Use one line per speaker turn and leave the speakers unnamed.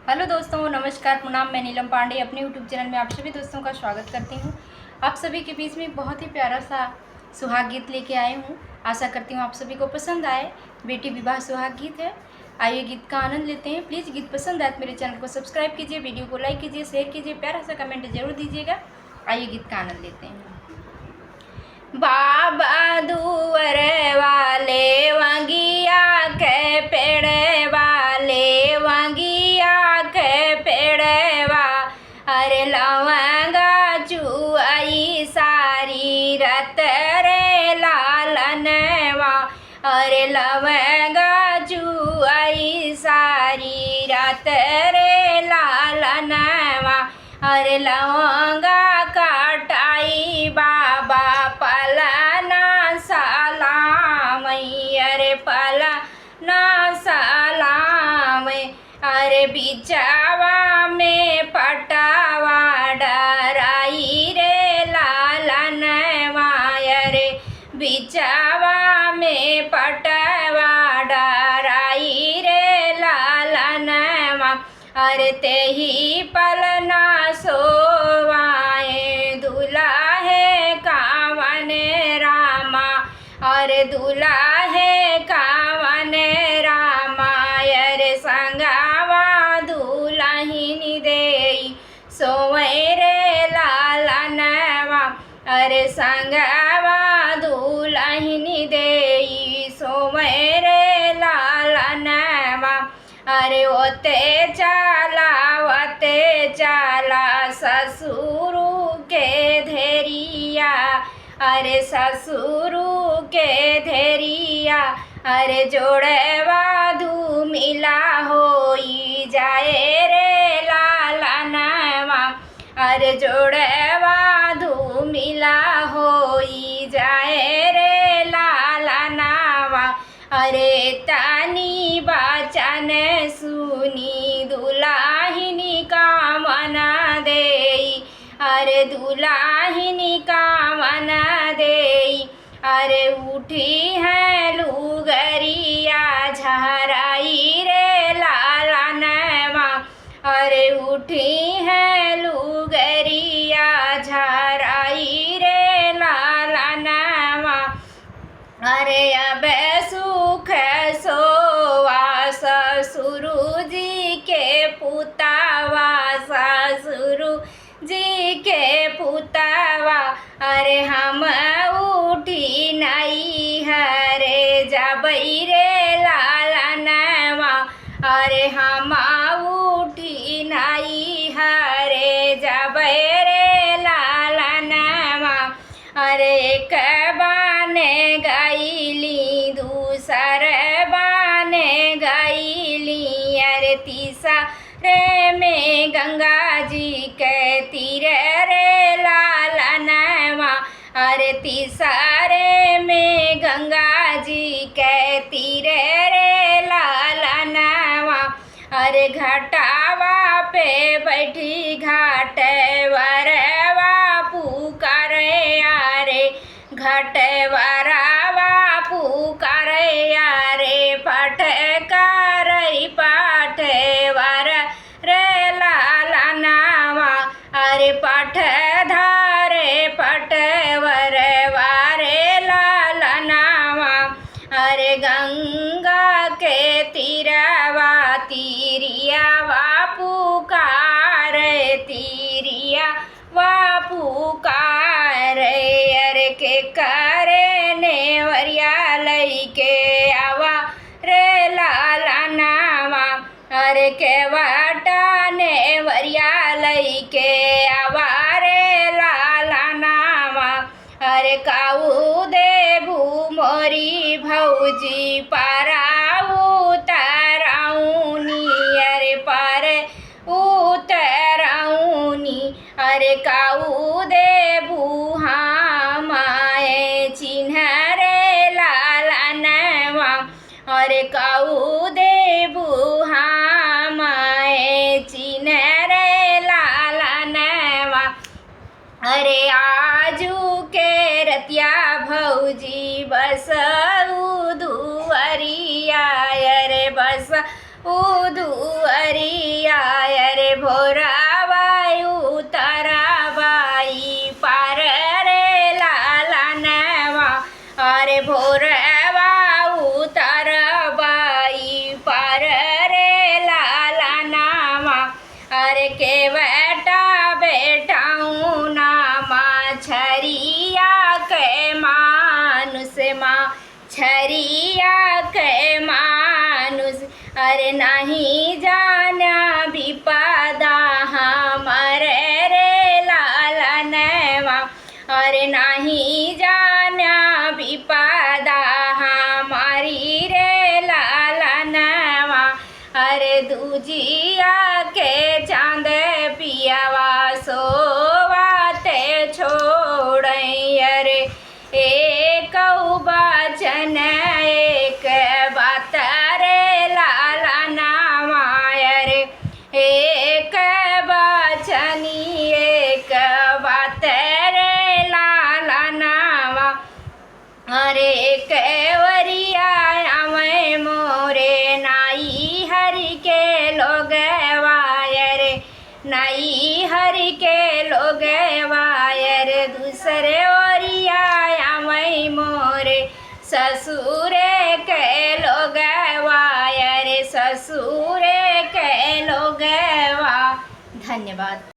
Hello दोस्तों, नमस्कार, प्रणाम। मैं नीलम पांडे अपने यूट्यूब चैनल में आप सभी दोस्तों का स्वागत करती हूँ। आप सभी के बीच में बहुत ही प्यारा सा सुहाग गीत लेके आई हूँ। आशा करती हूँ आप सभी को पसंद आए। बेटी विवाह सुहाग गीत है। आइए गीत का आनंद लेते हैं। प्लीज़ गीत पसंद आए तो मेरे चैनल को सब्सक्राइब कीजिए, वीडियो को लाइक कीजिए, शेयर कीजिए, प्यारा सा कमेंट जरूर दीजिएगा। आइए गीत का आनंद लेते हैं। बाबा दुअर वाले वंगिया के पेड़ वाले वंगिया के पेड़वा, अरे लवंगा चुआई सारी रत रे लालनवा, अरे लवंगा चुआई सारी रत रे लालनवा, अरे लवंगा काटाई बाबा पलना सलाम, अरे पलना सलाम, अरे बिचावा में पटावा डराई रे लालनवा, अरे बिचावा में पटावा डराई रे लालनवा, अरे तेही पलना सोवाए दुल्हे कावन रामा, अरे दुल्हे कावन रामा, अरे संगावा दुल्हिन देई सोवे रे लालनवा, अरे संगावा दुल्हिन देई सोवे रे लालनवा, अरे ओते चाला ससुरु के धेरिया, अरे ससुरु के धेरिया, अरे जोड़े वाधु मिला होई जाए रे लालनवा, अरे जोड़े वाधु मिला होई जाए रे लालनवा, अरे तानी बाचन सुनी दुल्हिनी कामना देई, अरे दुल्हिनी कामना देई, अरे उठी है लुगरिया झराई रे लालनवा, अरे उठी है लुगरिया झराई रे लालनवा, अरे अब सुख सोवा ससुरु जी के पुतावा, ससुरु जी के पुतावा, अरे हम उठी नहीं हरे जबई रे लालनवा, अरे हम उठी नहीं हरे जबई रे लालनवा, अरे एक बाने गईली दूसर बाने गईली, अरे तीसरे में गंगा जी के तीरे रे लालनवा, अरे तीसरे में गंगा जी के तीरे रे लालनवा, अरे घटावा पे बैठी घाट वरवा पुकारे, अरे घट वरावा पुकारे, अरे पट करई पाठ वर रे लालनवा, अरे पठ धारे पट वर वारे लालनवा, अरे गंगा के तीरवा तीरिया वा पुकारे, तीरिया वा पुकारे, अरे के करे नेवरिया लई के आवा रे लालनवा, अरे के वाटा नेवरिया लई के आवा रे लालनवा, अरे काऊ देबू मोरी भौजी पाराऊ तराऊनी, अरे पार उतराऊनी, अरे काऊ देबू हमाए चिन्ह रे लालनवा, अरे काऊ देबू हमाए चिन्ह रे लालनवा, अरे आजू के रतिया भौजी बस दुअरिया, अरे बस उदुअरिया अरे के बेटा बेटाऊँ ना मछरिया के मानुष माँ छरिया के मानुष। अरे नहीं जाना विपदा हमारे रे लालनवा। अरे नहीं जाना विपदा हमारी रे लालनवा। अरे दूजिया के चांद पियावा सोवाते छोड़ई। अरे एक वचन एक बात रे लालनवा। अरे एक वचनी एक बात रे लालनवा। अरे केवरिया मैं मोरे नाई हरि के लोग वायर। नाई हरि के लोग वायर दूसरे ओरिया मैं मोरे ससुर के लोग वायर। ससुर के लोग वा। धन्यवाद।